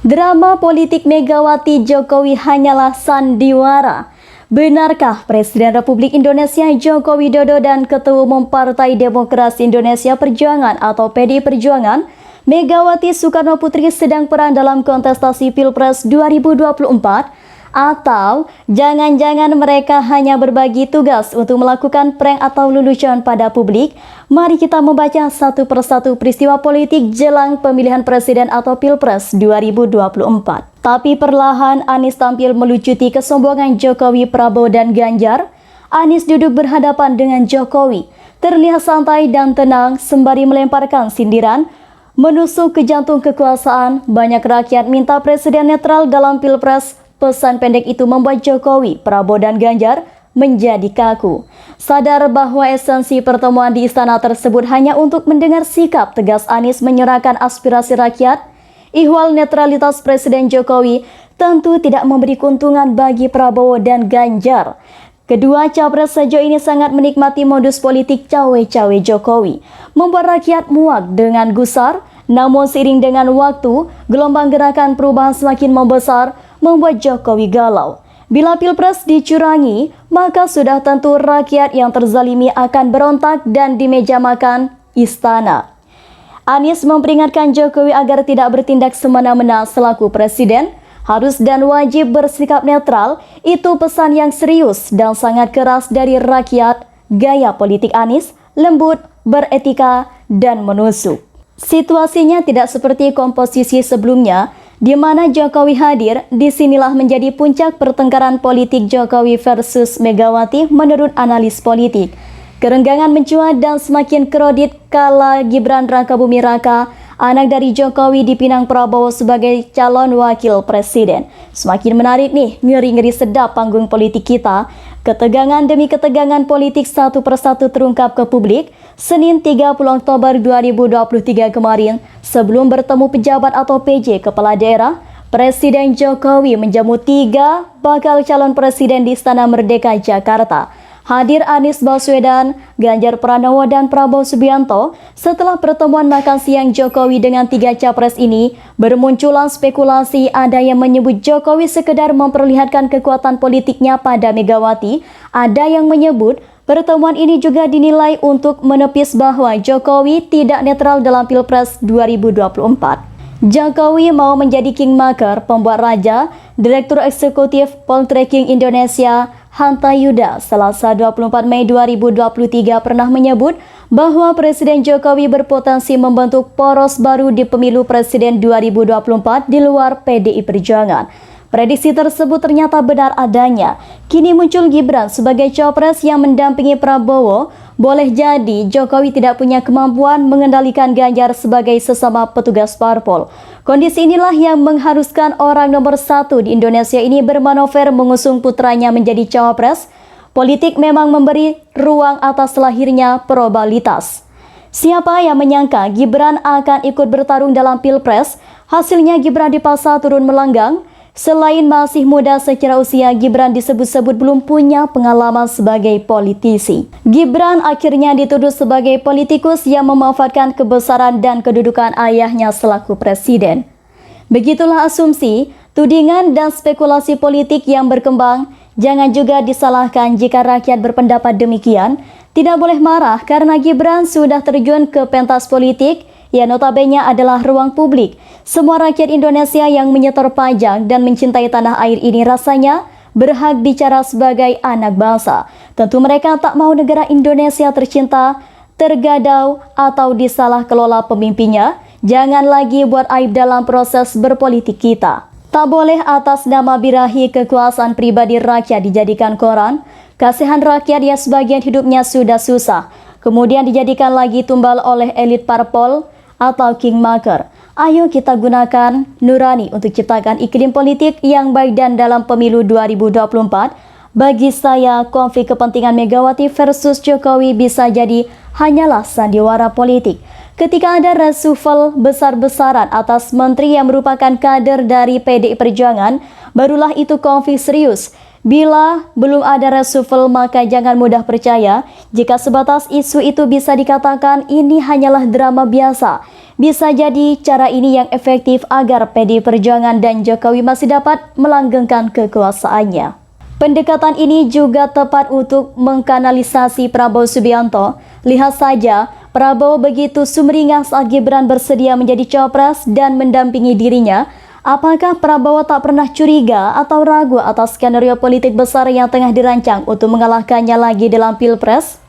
Drama politik Megawati Jokowi hanyalah sandiwara. Benarkah Presiden Republik Indonesia Joko Widodo dan Ketua Umum Partai Demokrasi Indonesia Perjuangan atau PDI Perjuangan, Megawati Soekarno Putri sedang perang dalam kontestasi Pilpres 2024? Atau jangan-jangan mereka hanya berbagi tugas untuk melakukan prank atau lelucon pada publik? Mari kita membaca satu persatu peristiwa politik jelang pemilihan presiden atau Pilpres 2024. Tapi perlahan Anies tampil melucuti kesombongan Jokowi, Prabowo, dan Ganjar. Anies duduk berhadapan dengan Jokowi, terlihat santai dan tenang sembari melemparkan sindiran. Menusuk ke jantung kekuasaan, banyak rakyat minta presiden netral dalam Pilpres. Pesan pendek itu membuat Jokowi, Prabowo, dan Ganjar menjadi kaku. Sadar bahwa esensi pertemuan di istana tersebut hanya untuk mendengar sikap tegas Anies menyerahkan aspirasi rakyat, ihwal netralitas Presiden Jokowi tentu tidak memberi keuntungan bagi Prabowo dan Ganjar. Kedua capres sejauh ini sangat menikmati modus politik cawe-cawe Jokowi, membuat rakyat muak dengan gusar. Namun seiring dengan waktu, gelombang gerakan perubahan semakin membesar, membuat Jokowi galau. Bila Pilpres dicurangi, maka sudah tentu rakyat yang terzalimi akan berontak dan di meja makan istana. Anies memperingatkan Jokowi agar tidak bertindak semena-mena selaku presiden, harus dan wajib bersikap netral. Itu pesan yang serius dan sangat keras dari rakyat. Gaya politik Anies lembut, beretika, dan menusuk. Situasinya tidak seperti komposisi sebelumnya, di mana Jokowi hadir. Disinilah menjadi puncak pertengkaran politik Jokowi versus Megawati menurut analis politik. Kerenggangan mencuat dan semakin kredit kala Gibran Rakabuming Raka, anak dari Jokowi, dipinang Prabowo sebagai calon wakil presiden. Semakin menarik nih, ngeri-ngeri sedap panggung politik kita. Ketegangan demi ketegangan politik satu persatu terungkap ke publik. Senin 30 Oktober 2023 kemarin, sebelum bertemu pejabat atau PJ Kepala Daerah, Presiden Jokowi menjamu 3 bakal calon presiden di Istana Merdeka, Jakarta. Hadir Anies Baswedan, Ganjar Pranowo, dan Prabowo Subianto. Setelah pertemuan makan siang Jokowi dengan 3 capres ini, bermunculan spekulasi ada yang menyebut Jokowi sekedar memperlihatkan kekuatan politiknya pada Megawati. Ada yang menyebut pertemuan ini juga dinilai untuk menepis bahwa Jokowi tidak netral dalam Pilpres 2024. Jokowi mau menjadi kingmaker, pembuat raja. Direktur Eksekutif Poltreking Indonesia, Hanta Yuda, Selasa 24 Mei 2023 pernah menyebut bahwa Presiden Jokowi berpotensi membentuk poros baru di pemilu presiden 2024 di luar PDI Perjuangan. Prediksi tersebut ternyata benar adanya. Kini muncul Gibran sebagai cawapres yang mendampingi Prabowo. Boleh jadi Jokowi tidak punya kemampuan mengendalikan Ganjar sebagai sesama petugas parpol. Kondisi inilah yang mengharuskan orang nomor 1 di Indonesia ini bermanuver mengusung putranya menjadi cawapres. Politik memang memberi ruang atas lahirnya probabilitas. Siapa yang menyangka Gibran akan ikut bertarung dalam Pilpres? Hasilnya Gibran dipaksa turun melenggang. Selain masih muda secara usia, Gibran disebut-sebut belum punya pengalaman sebagai politisi. Gibran akhirnya dituduh sebagai politikus yang memanfaatkan kebesaran dan kedudukan ayahnya selaku presiden. Begitulah asumsi, tudingan, dan spekulasi politik yang berkembang. Jangan juga disalahkan jika rakyat berpendapat demikian. Tidak boleh marah karena Gibran sudah terjun ke pentas politik yang notabene adalah ruang publik. Semua rakyat Indonesia yang menyetor pajak dan mencintai tanah air ini rasanya berhak bicara sebagai anak bangsa. Tentu mereka tak mau negara Indonesia tercinta tergadau atau disalah kelola pemimpinnya. Jangan lagi buat aib dalam proses berpolitik kita. Tak boleh atas nama birahi kekuasaan pribadi rakyat dijadikan koran. Kasihan rakyat yang sebagian hidupnya sudah susah, kemudian dijadikan lagi tumbal oleh elit parpol atau kingmaker. Ayo kita gunakan nurani untuk ciptakan iklim politik yang baik, dan dalam pemilu 2024, bagi saya konflik kepentingan Megawati versus Jokowi bisa jadi hanyalah sandiwara politik. Ketika ada reshuffle besar-besaran atas menteri yang merupakan kader dari PDI Perjuangan, barulah itu konflik serius. Bila belum ada reshuffle, maka jangan mudah percaya jika sebatas isu itu bisa dikatakan ini hanyalah drama biasa. Bisa jadi cara ini yang efektif agar PDI Perjuangan dan Jokowi masih dapat melanggengkan kekuasaannya. Pendekatan ini juga tepat untuk mengkanalisasi Prabowo Subianto. Lihat saja, Prabowo begitu sumringah saat Gibran bersedia menjadi cawapres dan mendampingi dirinya. Apakah Prabowo tak pernah curiga atau ragu atas skenario politik besar yang tengah dirancang untuk mengalahkannya lagi dalam Pilpres?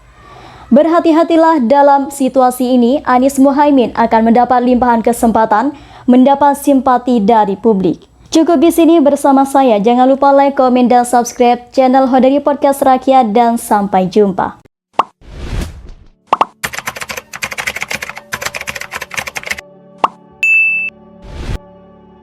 Berhati-hatilah dalam situasi ini, Anies Muhaimin akan mendapat limpahan kesempatan mendapat simpati dari publik. Cukup di sini bersama saya, jangan lupa like, komen, dan subscribe channel Hodari Podcast Rakyat dan sampai jumpa.